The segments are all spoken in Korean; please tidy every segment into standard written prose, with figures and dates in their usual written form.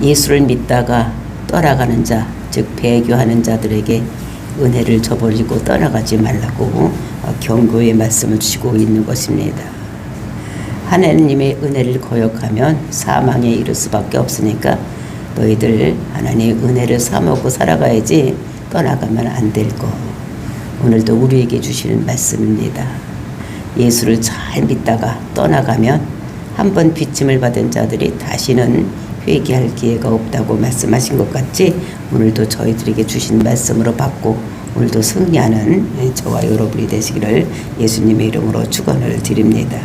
예수를 믿다가 떠나가는 자, 즉 배교하는 자들에게 은혜를 저버리고 떠나가지 말라고 경고의 말씀을 주시고 있는 것입니다. 하나님의 은혜를 거역하면 사망에 이를 수밖에 없으니까 너희들 하나님의 은혜를 사먹고 살아가야지 떠나가면 안 될 것. 오늘도 우리에게 주시는 말씀입니다. 예수를 잘 믿다가 떠나가면 한번 비침을 받은 자들이 다시는 회개할 기회가 없다고 말씀하신 것 같이 오늘도 저희들에게 주신 말씀으로 받고 오늘도 승리하는 저와 여러분이 되시기를 예수님의 이름으로 축원을 드립니다.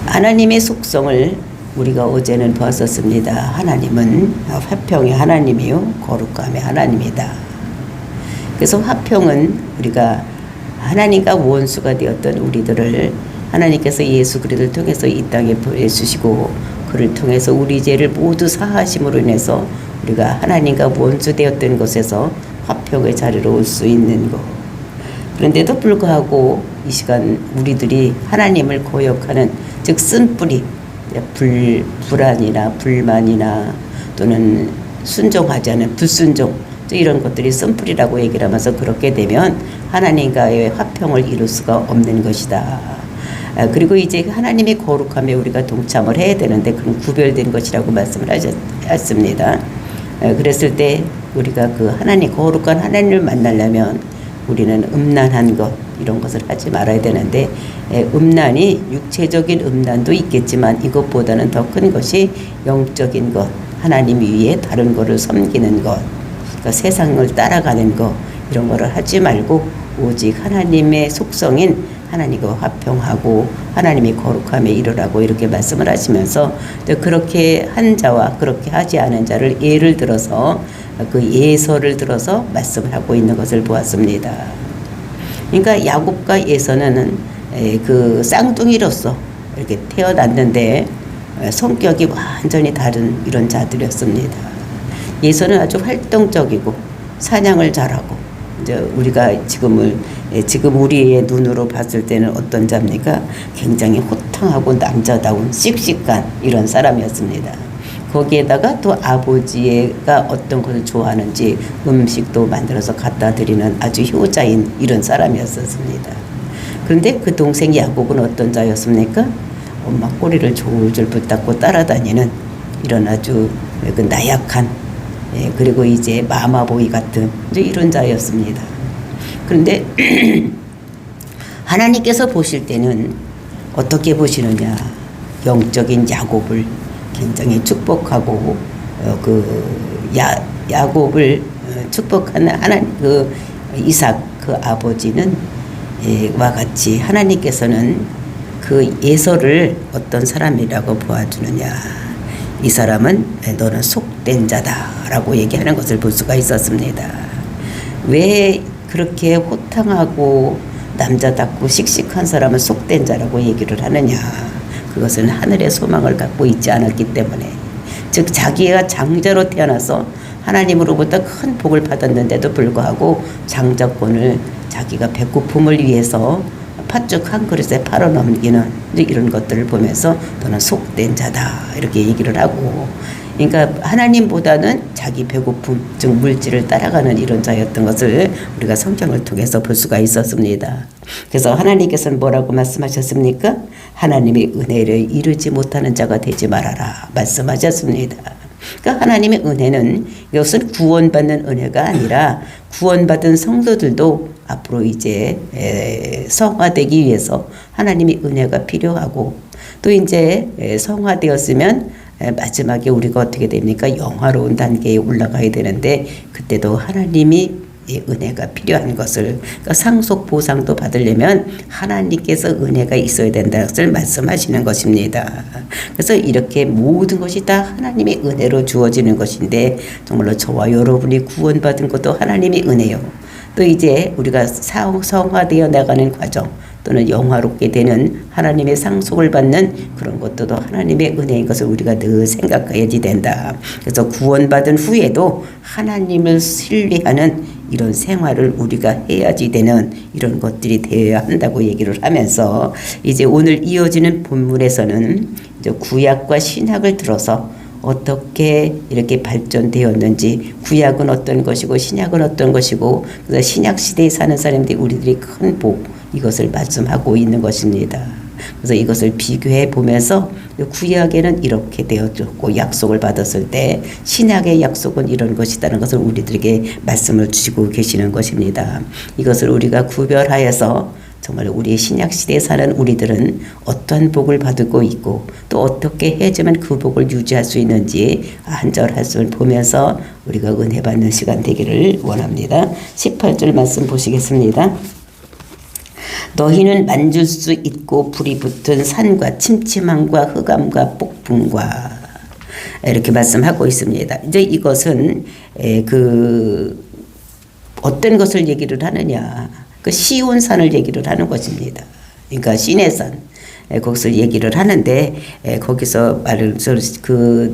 하나님의 속성을 우리가 어제는 보았었습니다. 하나님은 화평의 하나님이요 거룩함의 하나님이다. 그래서 화평은 우리가 하나님과 원수가 되었던 우리들을 하나님께서 예수 그리스도를 통해서 이 땅에 보내주시고 그를 통해서 우리 죄를 모두 사하심으로 인해서 우리가 하나님과 원수 되었던 곳에서 화평의 자리로 올 수 있는 것. 그런데도 불구하고 이 시간 우리들이 하나님을 거역하는 즉 쓴뿌리 불안이나 불만이나 또는 순종하지 않은 불순종 이런 것들이 쓴뿌리라고 얘기를 하면서 그렇게 되면 하나님과의 화평을 이룰 수가 없는 것이다. 그리고 이제 하나님의 거룩함에 우리가 동참을 해야 되는데 그런 구별된 것이라고 말씀을 하셨습니다. 그랬을 때 우리가 그 하나님 거룩한 하나님을 만나려면 우리는 음란한 것 이런 것을 하지 말아야 되는데 음란이 육체적인 음란도 있겠지만 이것보다는 더 큰 것이 영적인 것 하나님 위에 다른 것을 섬기는 것 그러니까 세상을 따라가는 것 이런 거를 하지 말고 오직 하나님의 속성인 하나님과 화평하고 하나님의 거룩함에 이르라고 이렇게 말씀을 하시면서 그렇게 한 자와 그렇게 하지 않은 자를 예를 들어서 그 예서를 들어서 말씀을 하고 있는 것을 보았습니다. 그러니까 야곱과 예서는 그 쌍둥이로서 이렇게 태어났는데 성격이 완전히 다른 이런 자들이었습니다. 예서는 아주 활동적이고 사냥을 잘하고 이제 우리가 지금 우리의 눈으로 봤을 때는 어떤 자입니까? 굉장히 호탕하고 남자다운 씩씩한 이런 사람이었습니다. 거기에다가 또 아버지가 어떤 것을 좋아하는지 음식도 만들어서 갖다 드리는 아주 효자인 이런 사람이었습니다. 그런데 그 동생 야곱은 어떤 자였습니까? 엄마 꼬리를 졸졸 붙잡고 따라다니는 이런 아주 그 나약한 그리고 이제 마마보이 같은 이제 이런 자였습니다. 그런데 하나님께서 보실 때는 어떻게 보시느냐? 영적인 야곱을 굉장히 축복하고 야곱을 축복하는 하나님 그 이삭 그 아버지는 와 같이 하나님께서는 그 예서를 어떤 사람이라고 보아주느냐? 이 사람은 너는 속된 자다라고 얘기하는 것을 볼 수가 있었습니다. 왜 그렇게 호탕하고 남자답고 씩씩한 사람은 속된 자라고 얘기를 하느냐? 그것은 하늘의 소망을 갖고 있지 않았기 때문에 즉 자기가 장자로 태어나서 하나님으로부터 큰 복을 받았는데도 불구하고 장자권을 자기가 배고픔을 위해서 팥죽 한 그릇에 팔아넘기는 이런 것들을 보면서 너는 속된 자다 이렇게 얘기를 하고 그러니까 하나님보다는 자기 배고픔 즉 물질을 따라가는 이런 자였던 것을 우리가 성경을 통해서 볼 수가 있었습니다. 그래서 하나님께서는 뭐라고 말씀하셨습니까? 하나님의 은혜를 이루지 못하는 자가 되지 말아라 말씀하셨습니다. 그러니까 하나님의 은혜는 이것은 구원받는 은혜가 아니라 구원받은 성도들도 앞으로 이제 성화되기 위해서 하나님의 은혜가 필요하고 또 이제 성화되었으면 마지막에 우리가 어떻게 됩니까? 영화로운 단계에 올라가야 되는데 그때도 하나님이 은혜가 필요한 것을 그러니까 상속 보상도 받으려면 하나님께서 은혜가 있어야 된다는 것을 말씀하시는 것입니다. 그래서 이렇게 모든 것이 다 하나님의 은혜로 주어지는 것인데 정말로 저와 여러분이 구원받은 것도 하나님의 은혜요. 또 이제 우리가 성화되어 나가는 과정 또는 영화롭게 되는 하나님의 상속을 받는 그런 것도 하나님의 은혜인 것을 우리가 늘 생각해야지 된다. 그래서 구원받은 후에도 하나님을 신뢰하는 이런 생활을 우리가 해야지 되는 이런 것들이 되어야 한다고 얘기를 하면서 이제 오늘 이어지는 본문에서는 이제 구약과 신약을 들어서 어떻게 이렇게 발전되었는지, 구약은 어떤 것이고 신약은 어떤 것이고, 그래서 신약 시대에 사는 사람들이 우리들이 큰 복, 이것을 말씀하고 있는 것입니다. 그래서 이것을 비교해 보면서 구약에는 이렇게 되어졌고 약속을 받았을 때 신약의 약속은 이런 것이라는 것을 우리들에게 말씀을 주시고 계시는 것입니다. 이것을 우리가 구별하여서 정말 우리 신약 시대에 사는 우리들은 어떠한 복을 받고 있고 또 어떻게 해야지만 그 복을 유지할 수 있는지 한 절 한 절 보면서 우리가 은혜 받는 시간 되기를 원합니다. 18절 말씀 보시겠습니다. 너희는 만질 수 있고 불이 붙은 산과 침침함과 흑암과 폭풍과 이렇게 말씀하고 있습니다. 이제 이것은 어떤 것을 얘기를 하느냐, 그 시온산을 얘기를 하는 것입니다. 그러니까 시내산, 거기서 얘기를 하는데 거기서 말을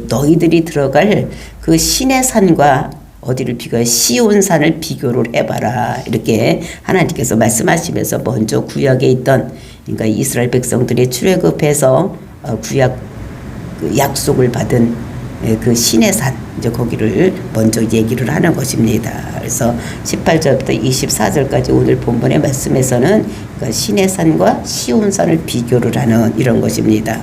너희들이 들어갈 그 시내산과 어디를 비교해 시온산을 비교를 해봐라, 이렇게 하나님께서 말씀하시면서 먼저 구약에 있던, 그러니까 이스라엘 백성들이 출애굽해서 구약 약속을 받은 그 시내산, 이제 거기를 먼저 얘기를 하는 것입니다. 그래서 18절부터 24절까지 오늘 본문의 말씀에서는 그 시내산과 시온산을 비교를 하는 이런 것입니다.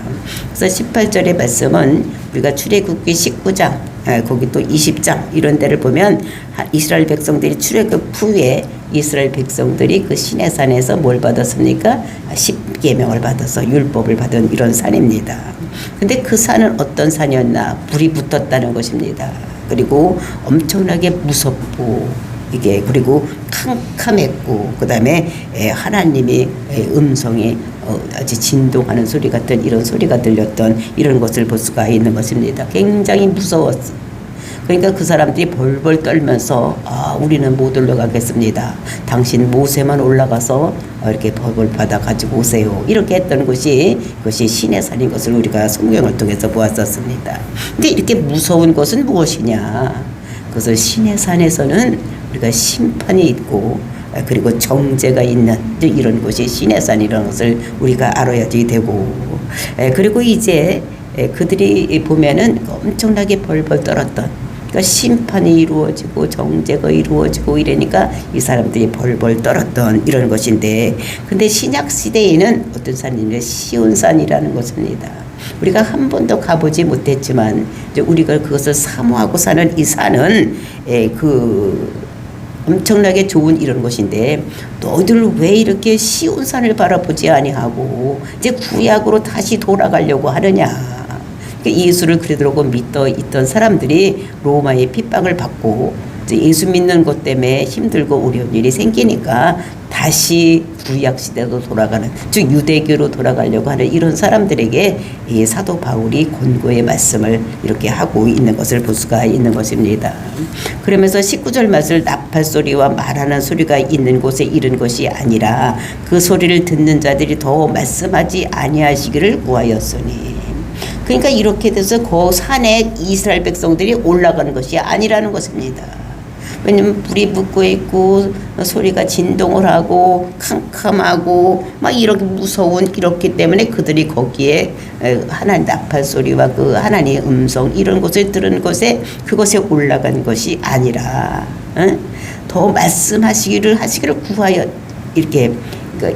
그래서 18절의 말씀은 우리가 출애굽기 19장, 거기 또 20장 이런 데를 보면 이스라엘 백성들이 출애굽 후에 이스라엘 백성들이 그 시내산에서 뭘 받았습니까? 10계명을 받아서 율법을 받은 이런 산입니다. 근데 그 산은 어떤 산이었나? 불이 붙었다는 것입니다. 그리고 엄청나게 무섭고 이게 그리고 캄캄했고 그다음에 하나님의 음성이 아주 진동하는 소리 같은 이런 소리가 들렸던 이런 것을 볼 수가 있는 것입니다. 굉장히 무서웠어요. 그러니까 그 사람들이 벌벌 떨면서 우리는 못 올라가겠습니다. 당신 모세만 올라가서 이렇게 법을 받아 가지고 오세요. 이렇게 했던 것이 그것이 시내산인 것을 우리가 성경을 통해서 보았었습니다. 근데 이렇게 무서운 것은 무엇이냐? 그것을 시내산에서는 우리가 심판이 있고 그리고 정죄가 있는 이런 것이 시내산이라는 것을 우리가 알아야지 되고, 그리고 이제 그들이 보면은 엄청나게 벌벌 떨었던, 그러니까 심판이 이루어지고 정죄가 이루어지고 이러니까 이 사람들이 벌벌 떨었던 이런 것인데, 근데 신약 시대에는 어떤 산이냐, 시온산이라는 것입니다. 우리가 한 번도 가보지 못했지만 이제 우리가 그것을 사모하고 사는 이 산은 엄청나게 좋은 이런 것인데, 너희들 왜 이렇게 시온산을 바라보지 아니하고 이제 구약으로 다시 돌아가려고 하느냐. 예수를 그러고 믿어 있던 사람들이 로마의 핍박을 받고 예수 믿는 것 때문에 힘들고 어려운 일이 생기니까 다시 구약 시대로 돌아가는, 즉 유대교로 돌아가려고 하는 이런 사람들에게 이 사도 바울이 권고의 말씀을 이렇게 하고 있는 것을 볼 수가 있는 것입니다. 그러면서 19절 말씀을 나팔 소리와 말하는 소리가 있는 곳에 이른 것이 아니라 그 소리를 듣는 자들이 더 말씀하지 아니하시기를 구하였으니. 그러니까 이렇게 돼서 그 산에 이스라엘 백성들이 올라가는 것이 아니라는 것입니다. 왜냐면 불이 붙고 있고 소리가 진동을 하고 캄캄하고 막 이렇게 무서운 이렇기 때문에 그들이 거기에 하나님 나팔 소리와 그 하나님의 음성 이런 것을 들은 것에 그것에 올라간 것이 아니라 더 말씀하시기를 구하여 이렇게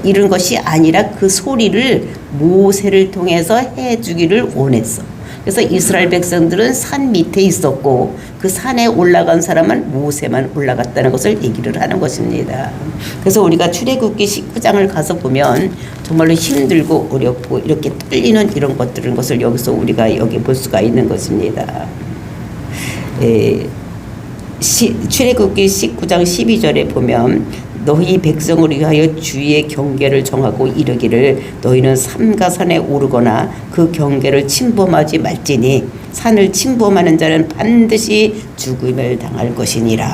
이런 것이 아니라 그 소리를 모세를 통해서 해주기를 원했어. 그래서 이스라엘 백성들은 산 밑에 있었고 그 산에 올라간 사람은 모세만 올라갔다는 것을 얘기를 하는 것입니다. 그래서 우리가 출애굽기 19장을 가서 보면 정말로 힘들고 어렵고 이렇게 떨리는 이런 것을 여기서 우리가 여기 볼 수가 있는 것입니다. 출애굽기 19장 12절에 보면 너희 백성을 위하여 주의 경계를 정하고 이르기를 너희는 삼가산에 오르거나 그 경계를 침범하지 말지니 산을 침범하는 자는 반드시 죽음을 당할 것이니라.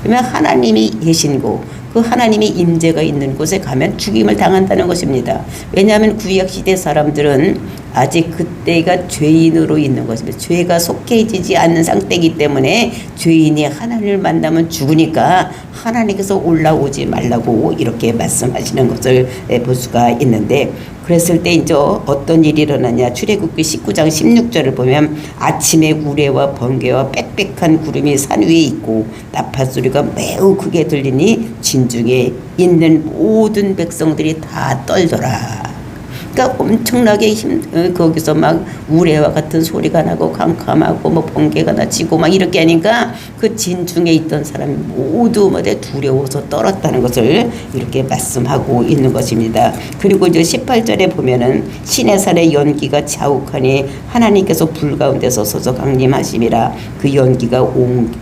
그러면 하나님이 계신 곳, 그 하나님의 임재가 있는 곳에 가면 죽임을 당한다는 것입니다. 왜냐하면 구약시대 사람들은 아직 그때가 죄인으로 있는 것입니다. 죄가 속해지지 않는 상태이기 때문에 죄인이 하나님을 만나면 죽으니까 하나님께서 올라오지 말라고 이렇게 말씀하시는 것을 볼 수가 있는데, 그랬을 때 이제 어떤 일이 일어나냐. 출애굽기 19장 16절을 보면 아침에 우레와 번개와 빽빽한 구름이 산 위에 있고 나팔 소리가 매우 크게 들리니 진중에 있는 모든 백성들이 다 떨더라. 그러니까 엄청나게 거기서 막 우레와 같은 소리가 나고 캄캄하고 뭐 번개가 나치고 막 이렇게 하니까 그 진중에 있던 사람이 모두 두려워서 떨었다는 것을 이렇게 말씀하고 있는 것입니다. 그리고 이제 18절에 보면은 시내산의 연기가 자욱하니 하나님께서 불 가운데서 서서 강림하심이라. 그 연기가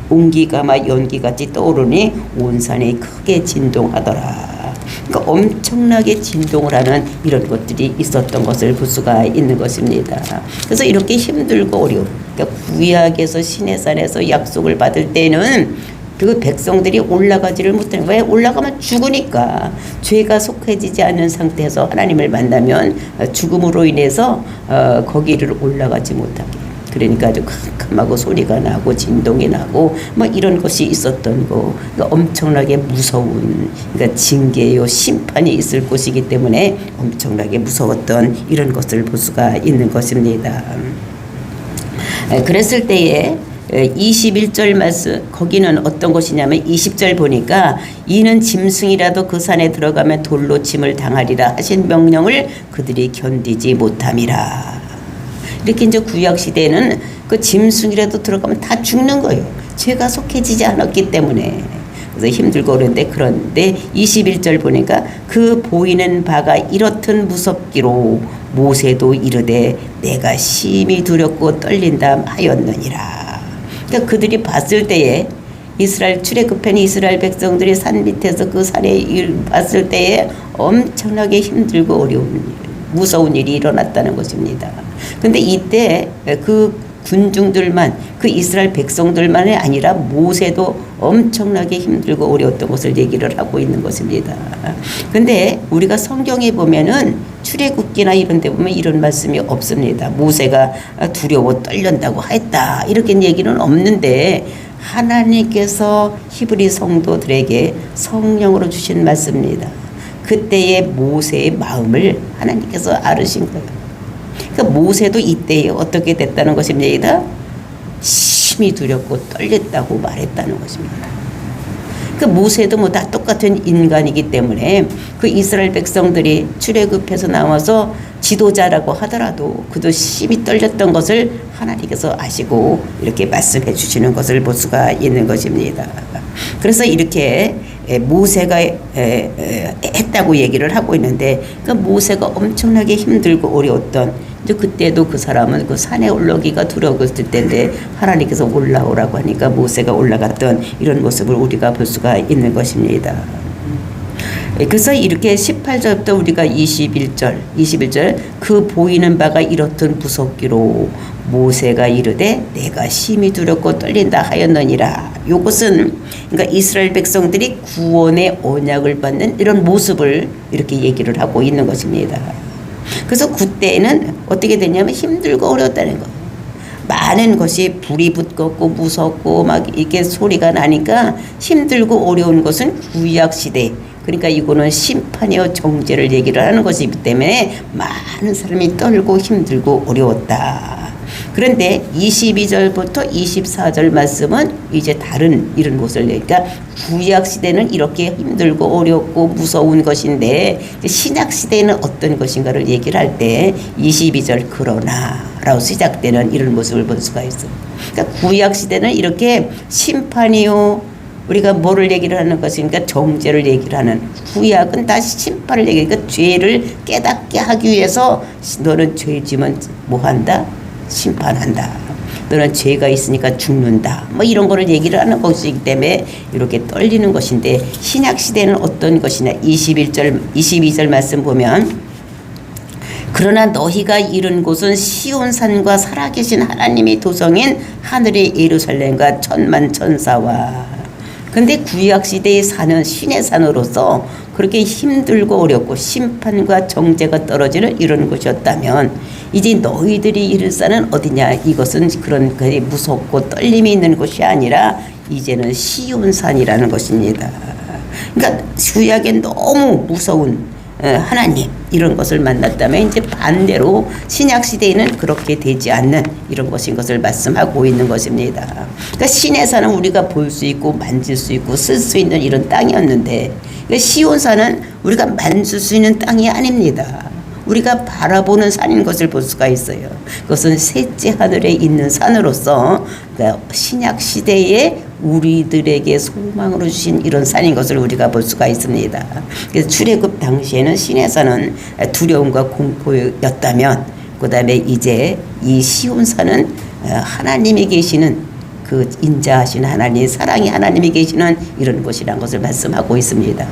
온기가 막 연기같이 떠오르니 온 산이 크게 진동하더라. 그러니까 엄청나게 진동을 하는 이런 것들이 있었던 것을 볼 수가 있는 것입니다. 그래서 이렇게 힘들고 어려운, 그러니까 구약에서 시내산에서 약속을 받을 때는 그 백성들이 올라가지를 못하는 거예요. 왜? 올라가면 죽으니까. 죄가 속해지지 않는 상태에서 하나님을 만나면 죽음으로 인해서 거기를 올라가지 못하게. 그러니까 아주 캄캄하고 소리가 나고 진동이 나고 뭐 이런 것이 있었던 거. 그러니까 엄청나게 무서운, 그러니까 징계요 심판이 있을 곳이기 때문에 엄청나게 무서웠던 이런 것을 볼 수가 있는 것입니다. 그랬을 때에 21절 말씀, 거기는 어떤 것이냐면 20절 보니까 이는 짐승이라도 그 산에 들어가면 돌로 침을 당하리라 하신 명령을 그들이 견디지 못함이라. 이렇게 이제 구약 시대에는 그 짐승이라도 들어가면 다 죽는 거예요. 죄가 속해지지 않았기 때문에. 그래서 힘들고 그런데 21절 보니까 그 보이는 바가 이렇듯 무섭기로 모세도 이르되 내가 심히 두렵고 떨린다 하였느니라. 그러니까 그들이 봤을 때에 이스라엘 출애굽한 이스라엘 백성들이 산 밑에서 그 산에 봤을 때에 엄청나게 힘들고 어려운 무서운 일이 일어났다는 것입니다. 근데 이때 그 군중들만, 그 이스라엘 백성들만이 아니라 모세도 엄청나게 힘들고 어려웠던 것을 얘기를 하고 있는 것입니다. 근데 우리가 성경에 보면은 출애굽기나 이런 데 보면 이런 말씀이 없습니다. 모세가 두려워 떨린다고 했다 이렇게 얘기는 없는데 하나님께서 히브리 성도들에게 성령으로 주신 말씀입니다. 그때의 모세의 마음을 하나님께서 알으신 거예요. 그러니까 모세도 이때에 어떻게 됐다는 것입니다. 심히 두렵고 떨렸다고 말했다는 것입니다. 그 모세도 뭐 다 똑같은 인간이기 때문에 그 이스라엘 백성들이 출애굽해서 나와서 지도자라고 하더라도 그도 심히 떨렸던 것을 하나님께서 아시고 이렇게 말씀해 주시는 것을 볼 수가 있는 것입니다. 그래서 이렇게 모세가 했다고 얘기를 하고 있는데 그 모세가 엄청나게 힘들고 어려웠던 이제 그때도 그 사람은 그 산에 올라오기가 두려웠을 때인데 하나님께서 올라오라고 하니까 모세가 올라갔던 이런 모습을 우리가 볼 수가 있는 것입니다. 그래서 이렇게 18절부터 우리가 21절 그 보이는 바가 이렇듯 무섭기로 모세가 이르되 내가 심히 두렵고 떨린다 하였느니라. 요것은 그러니까 이스라엘 백성들이 구원의 언약을 받는 이런 모습을 이렇게 얘기를 하고 있는 것입니다. 그래서 그때는 어떻게 됐냐면 힘들고 어려웠다는 거. 많은 것이 불이 붙고 무섭고 막 이렇게 소리가 나니까 힘들고 어려운 것은 구약 시대. 그러니까 이거는 심판이요 정죄를 얘기를 하는 것이기 때문에 많은 사람이 떨고 힘들고 어려웠다. 그런데 22절부터 24절 말씀은 이제 다른 이런 것을 내니까 구약 시대는 이렇게 힘들고 어렵고 무서운 것인데 신약 시대는 어떤 것인가를 얘기를 할 때 22절 그러나라고 시작되는 이런 모습을 볼 수가 있어요. 그러니까 구약 시대는 이렇게 심판이요 우리가 뭐를 얘기를 하는 것이니까 정죄를 얘기를 하는 구약은 다시 심판을 얘기하니까 죄를 깨닫게 하기 위해서 너는 죄 지면 뭐 한다? 심판한다. 너는 죄가 있으니까 죽는다. 뭐 이런 거를 얘기를 하는 것이기 때문에 이렇게 떨리는 것인데 신약 시대는 어떤 것이냐? 22절 말씀 보면 그러나 너희가 이른 곳은 시온산과 살아계신 하나님의 도성인 하늘의 예루살렘과 천만 천사와 근데 구약시대에 사는 신의 산으로서 그렇게 힘들고 어렵고 심판과 정죄가 떨어지는 이런 곳이었다면 이제 너희들이 이를 산은 어디냐 이것은 그런 무섭고 떨림이 있는 곳이 아니라 이제는 시온산이라는 것입니다. 그러니까 구약에 너무 무서운 하나님 이런 것을 만났다면 이제 반대로 신약 시대에는 그렇게 되지 않는 이런 것인 것을 말씀하고 있는 것입니다. 그러니까 시내산은 우리가 볼 수 있고 만질 수 있고 쓸 수 있는 이런 땅이었는데 그러니까 시온산은 우리가 만질 수 있는 땅이 아닙니다. 우리가 바라보는 산인 것을 볼 수가 있어요. 그것은 셋째 하늘에 있는 산으로서 그러니까 신약 시대에 우리들에게 소망으로 주신 이런 산인 것을 우리가 볼 수가 있습니다. 그래서 출애굽 당시에는 시내산은 두려움과 공포였다면 그 다음에 이제 이 시온산은 하나님이 계시는 그 인자하신 하나님, 사랑의 하나님이 계시는 이런 곳이라는 것을 말씀하고 있습니다.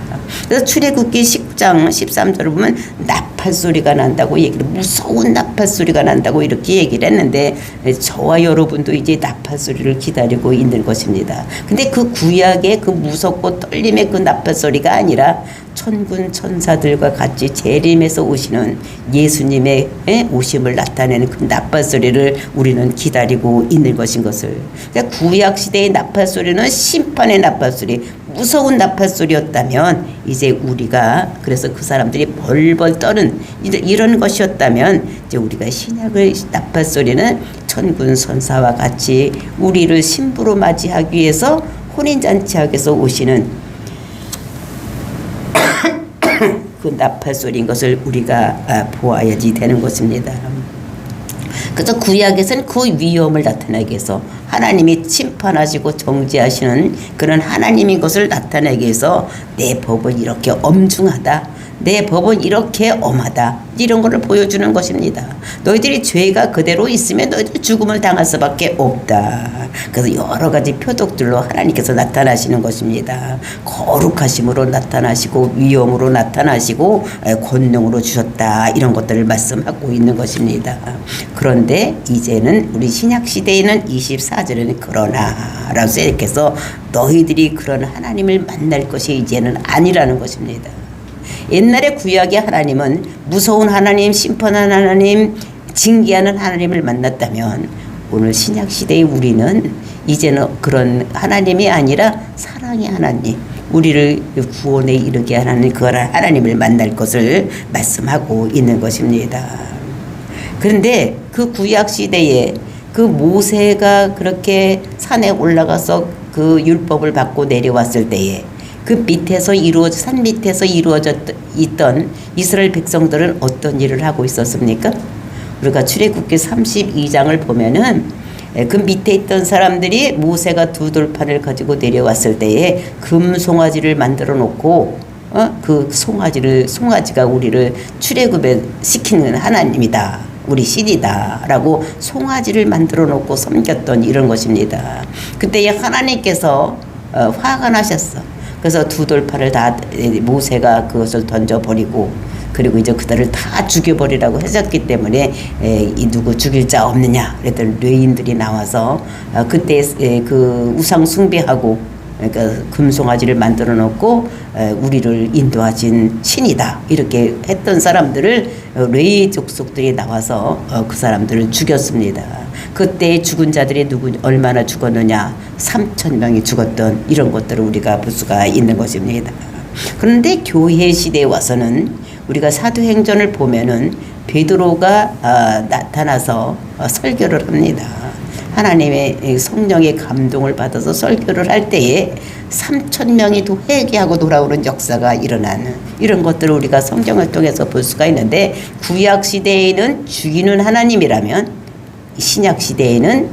그래서 출애굽기 10장 13절을 보면 나팔 소리가 난다고 얘기를, 무서운 나팔 소리가 난다고 이렇게 얘기를 했는데 저와 여러분도 이제 나팔 소리를 기다리고 있는 것입니다. 근데 그 구약의 그 무섭고 떨림의 그 나팔 소리가 아니라 천군 천사들과 같이 재림해서 오시는 예수님의 오심을 나타내는 그 나팔 소리를 우리는 기다리고 있는 것인 것을. 그러니까 구약 시대의 나팔 소리는 심판의 나팔 소리, 무서운 나팔 소리였다면 이제 우리가 그래서 그 사람들이 벌벌 떠는 이런 것이었다면 이제 우리가 신약의 나팔 소리는 천군 천사와 같이 우리를 신부로 맞이하기 위해서 혼인잔치하기 위해서 오시는 그 나팔 소리인 것을 우리가 보아야지 되는 것입니다. 그래서 구약에서는 그 위험을 나타내기 위해서 하나님이 심판하시고 정죄하시는 그런 하나님인 것을 나타내기 위해서 내 법은 이렇게 엄중하다, 내 법은 이렇게 엄하다, 이런 것을 보여주는 것입니다. 너희들이 죄가 그대로 있으면 너희들 죽음을 당할 수밖에 없다. 그래서 여러 가지 표적들로 하나님께서 나타나시는 것입니다. 거룩하심으로 나타나시고 위엄으로 나타나시고 권능으로 주셨다, 이런 것들을 말씀하고 있는 것입니다. 그런데 이제는 우리 신약시대에는 24절에는 그러나 라고 써있겠어 너희들이 그런 하나님을 만날 것이 이제는 아니라는 것입니다. 옛날에 구약의 하나님은 무서운 하나님, 심판하는 하나님, 징계하는 하나님을 만났다면 오늘 신약시대의 우리는 이제는 그런 하나님이 아니라 사랑의 하나님, 우리를 구원에 이르게 하는 그 하나님을 만날 것을 말씀하고 있는 것입니다. 그런데 그 구약시대에 그 모세가 그렇게 산에 올라가서 그 율법을 받고 내려왔을 때에 그 밑에서 산 밑에서 이루어져 있던 이스라엘 백성들은 어떤 일을 하고 있었습니까? 우리가 출애굽기 32장을 보면은 그 밑에 있던 사람들이 모세가 두 돌판을 가지고 내려왔을 때에 금 송아지를 만들어 놓고 그 송아지가 우리를 출애굽에 시키는 하나님이다, 우리 신이다 라고 송아지를 만들어 놓고 섬겼던 이런 것입니다. 그때 하나님께서 화가 나셨어. 그래서 두 돌판을 다 모세가 그것을 던져버리고 그리고 이제 그들을 다 죽여버리라고 하셨기 때문에 이 누구 죽일 자 없느냐 그랬더니 레인들이 나와서 그때 그 우상 숭배하고 그러니까 금송아지를 만들어 놓고 우리를 인도하신 신이다 이렇게 했던 사람들을 레위 족속들이 나와서 그 사람들을 죽였습니다. 그때 죽은 자들이 얼마나 죽었느냐, 3,000명이 죽었던 이런 것들을 우리가 볼 수가 있는 것입니다. 그런데 교회 시대에 와서는 우리가 사도행전을 보면은 베드로가 나타나서 설교를 합니다. 하나님의 성령의 감동을 받아서 설교를 할 때에 3,000명이 또 회개하고 돌아오는 역사가 일어나는 이런 것들을 우리가 성경을 통해서 볼 수가 있는데 구약 시대에는 죽이는 하나님이라면 신약 시대에는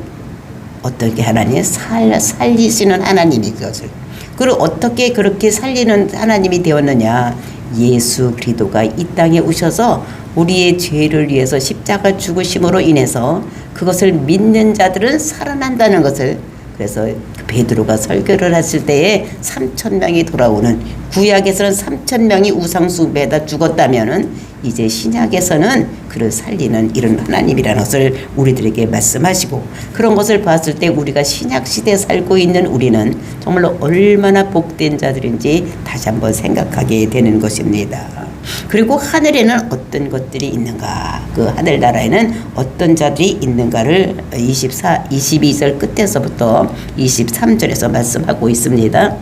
어떻게 하나님 살리시는 하나님이 그것을 그리고 어떻게 그렇게 살리는 하나님이 되었느냐, 예수 그리스도가 이 땅에 오셔서 우리의 죄를 위해서 십자가 죽으심으로 인해서 그것을 믿는 자들은 살아난다는 것을 그래서 베드로가 설교를 했을 때에 3,000명이 돌아오는 구약에서는 3,000명이 우상 숭배에다 죽었다면은 이제 신약에서는 그를 살리는 이런 하나님이라는 것을 우리들에게 말씀하시고 그런 것을 봤을 때 우리가 신약 시대에 살고 있는 우리는 정말로 얼마나 복된 자들인지 다시 한번 생각하게 되는 것입니다. 그리고 하늘에는 어떤 것들이 있는가, 그 하늘나라에는 어떤 자들이 있는가를 22절 끝에서부터 23절에서 말씀하고 있습니다.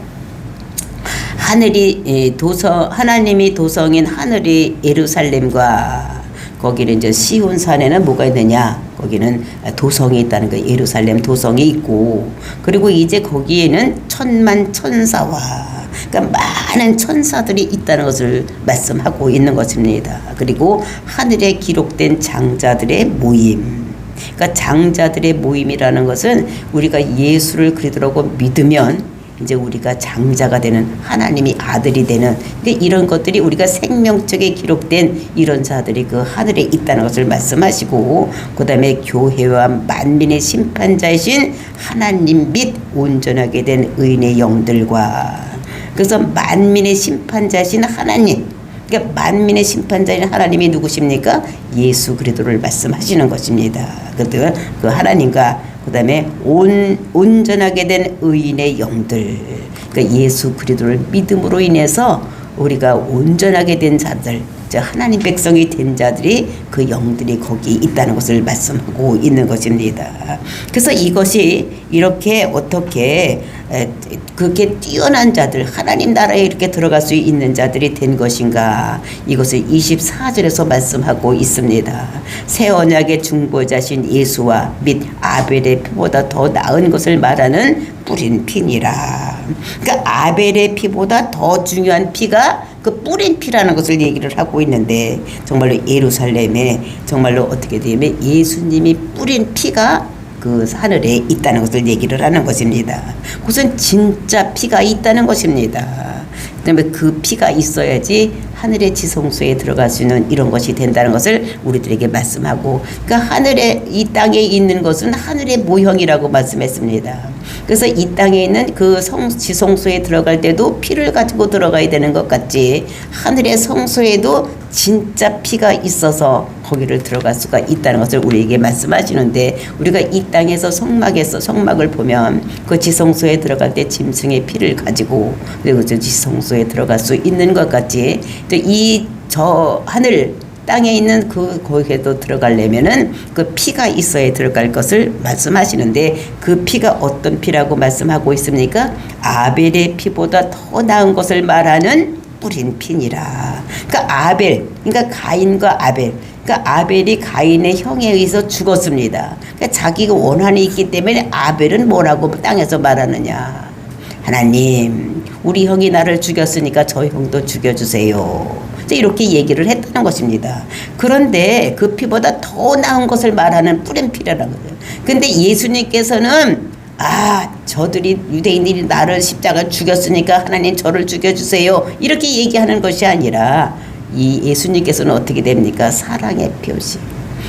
하늘이 하나님이 도성인 하늘이 예루살렘과 거기는 이제 시온 산에는 뭐가 있느냐? 거기는 도성이 있다는 거예요. 예루살렘 도성이 있고, 그리고 이제 거기에는 천만 천사와, 그러니까 많은 천사들이 있다는 것을 말씀하고 있는 것입니다. 그리고 하늘에 기록된 장자들의 모임. 그러니까 장자들의 모임이라는 것은 우리가 예수를 그리스도라고 믿으면 이제 우리가 장자가 되는, 하나님이 아들이 되는, 이런 것들이 우리가 생명책에 기록된 이런 자들이 그 하늘에 있다는 것을 말씀하시고, 그 다음에 교회와 만민의 심판자이신 하나님 및 온전하게 된 의인의 영들과, 그래서 만민의 심판자이신 하나님, 그러니까 만민의 심판자인 하나님이 누구십니까? 예수 그리스도를 말씀하시는 것입니다. 그 하나님과 그 다음에 온전하게 된 의인의 영들, 그러니까 예수 그리스도를 믿음으로 인해서 우리가 온전하게 된 자들, 하나님 백성이 된 자들이, 그 영들이 거기 있다는 것을 말씀하고 있는 것입니다. 그래서 이것이 이렇게 어떻게 그렇게 뛰어난 자들, 하나님 나라에 이렇게 들어갈 수 있는 자들이 된 것인가, 이것을 24절에서 말씀하고 있습니다. 새 언약의 중보자신 예수와 및 아벨의 피보다 더 나은 것을 말하는 뿌린 피니라. 그러니까 아벨의 피보다 더 중요한 피가 그 뿌린 피라는 것을 얘기를 하고 있는데, 정말로 예루살렘에 정말로 어떻게 되면 예수님이 뿌린 피가 그 하늘에 있다는 것을 얘기를 하는 것입니다. 그것은 진짜 피가 있다는 것입니다. 그다음에 그 피가 있어야지 하늘의 지성소에 들어갈 수 있는 이런 것이 된다는 것을 우리들에게 말씀하고, 그러니까 하늘에, 이 땅에 있는 것은 하늘의 모형이라고 말씀했습니다. 그래서 이 땅에 있는 그 지성소에 들어갈 때도 피를 가지고 들어가야 되는 것 같이, 하늘의 성소에도 진짜 피가 있어서 거기를 들어갈 수가 있다는 것을 우리에게 말씀하시는데, 우리가 이 땅에서 성막을 보면 그 지성소에 들어갈 때 짐승의 피를 가지고, 그리고 저 지성소에 들어갈 수 있는 것 같이, 저 하늘 땅에 있는 거기에도 들어가려면은 그 피가 있어야 들어갈 것을 말씀하시는데, 그 피가 어떤 피라고 말씀하고 있습니까? 아벨의 피보다 더 나은 것을 말하는 뿌린 피니라. 그러니까 아벨, 그러니까 가인과 아벨, 그러니까 아벨이 가인의 형에 의해서 죽었습니다. 그러니까 자기가 원한이 있기 때문에 아벨은 뭐라고 땅에서 말하느냐? 하나님, 우리 형이 나를 죽였으니까 저 형도 죽여주세요. 이렇게 얘기를 했다는 것입니다. 그런데 그 피보다 더 나은 것을 말하는 뿌린 피라는 거예요. 근데 예수님께서는 저들이, 유대인들이 나를 십자가 죽였으니까 하나님 저를 죽여주세요, 이렇게 얘기하는 것이 아니라, 이 예수님께서는 어떻게 됩니까? 사랑의 표시.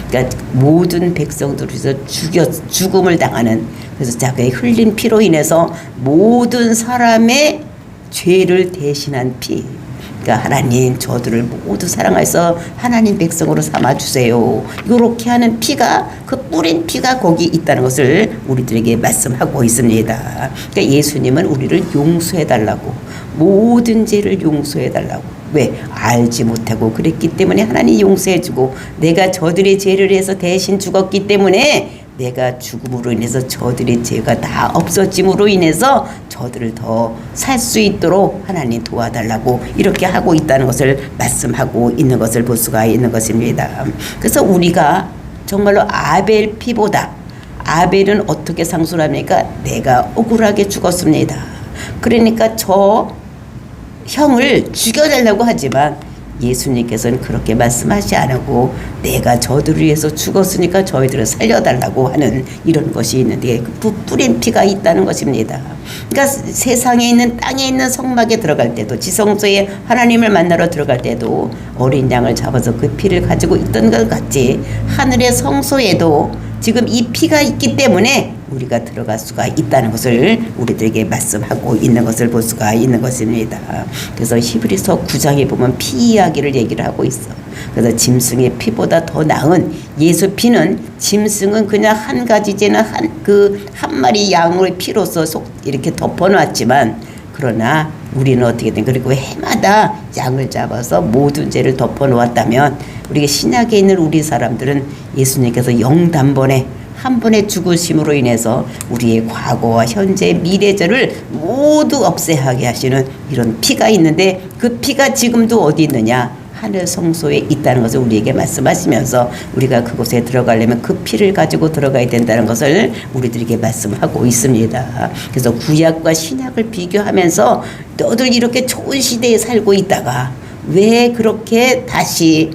그러니까 모든 백성들을 위해서 죽음을 당하는, 그래서 자기의 흘린 피로 인해서 모든 사람의 죄를 대신한 피. 그러니까 하나님, 저들을 모두 사랑해서 하나님 백성으로 삼아주세요, 이렇게 하는 피가, 그 뿌린 피가 거기 있다는 것을 우리들에게 말씀하고 있습니다. 그러니까 예수님은 우리를 용서해달라고, 모든 죄를 용서해달라고. 왜? 알지 못하고 그랬기 때문에 하나님 용서해주고, 내가 저들의 죄를 해서 대신 죽었기 때문에 내가 죽음으로 인해서 저들의 죄가 다 없어짐으로 인해서 저들을 더 살 수 있도록 하나님 도와달라고 이렇게 하고 있다는 것을 말씀하고 있는 것을 볼 수가 있는 것입니다. 그래서 우리가 정말로 아벨 피보다, 아벨은 어떻게 상수를 합니까? 내가 억울하게 죽었습니다. 그러니까 저 형을 죽여달라고 하지만 예수님께서는 그렇게 말씀하지 않고, 내가 저들을 위해서 죽었으니까 저희들을 살려달라고 하는 이런 것이 있는데, 그 뿌린 피가 있다는 것입니다. 그러니까 세상에 있는, 땅에 있는 성막에 들어갈 때도, 지성소에 하나님을 만나러 들어갈 때도 어린 양을 잡아서 그 피를 가지고 있던 것 같이, 하늘의 성소에도 지금 이 피가 있기 때문에 우리가 들어갈 수가 있다는 것을 우리들에게 말씀하고 있는 것을 볼 수가 있는 것입니다. 그래서 히브리서 9장에 보면 피 이야기를 얘기를 하고 있어. 그래서 짐승의 피보다 더 나은 예수 피는, 짐승은 그냥 한 가지 죄는 한 마리 양의 피로서 이렇게 덮어놨지만, 그러나 우리는 어떻게 된, 그리고 해마다 양을 잡아서 모든 죄를 덮어놓았다면, 우리가 신약에 있는 우리 사람들은 예수님께서 영단번에 한 분의 죽으심으로 인해서 우리의 과거와 현재, 미래절을 모두 없애하게 하시는 이런 피가 있는데 그 피가 지금도 어디 있느냐? 하늘 성소에 있다는 것을 우리에게 말씀하시면서 우리가 그곳에 들어가려면 그 피를 가지고 들어가야 된다는 것을 우리들에게 말씀하고 있습니다. 그래서 구약과 신약을 비교하면서 너들 이렇게 좋은 시대에 살고 있다가 왜 그렇게 다시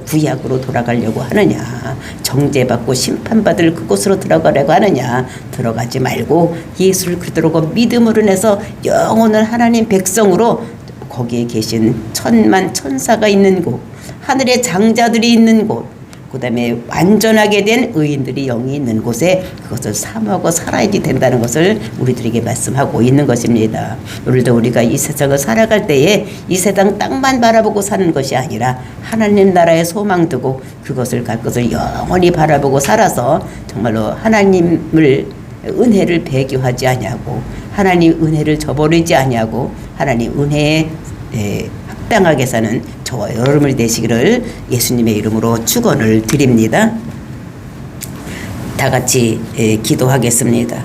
구약으로 돌아가려고 하느냐, 정죄받고 심판받을 그곳으로 들어가려고 하느냐, 들어가지 말고 예수를 그리스도로 믿음으로 인해서 영원한 하나님 백성으로 거기에 계신 천만 천사가 있는 곳, 하늘의 장자들이 있는 곳, 그 다음에 완전하게 된 의인들이 영이 있는 곳에 그것을 사모하고 살아야 된다는 것을 우리들에게 말씀하고 있는 것입니다. 오늘도 우리가 이 세상을 살아갈 때에 이 세상 땅만 바라보고 사는 것이 아니라 하나님 나라에 소망 두고 그것을 갈 것을 영원히 바라보고 살아서 정말로 하나님을 은혜를 배교하지 아니하고 하나님 은혜를 저버리지 아니하고 하나님 은혜에 합당하게 사는 저와 여러분이 되시기를 예수님의 이름으로 축원을 드립니다. 다 같이 기도하겠습니다.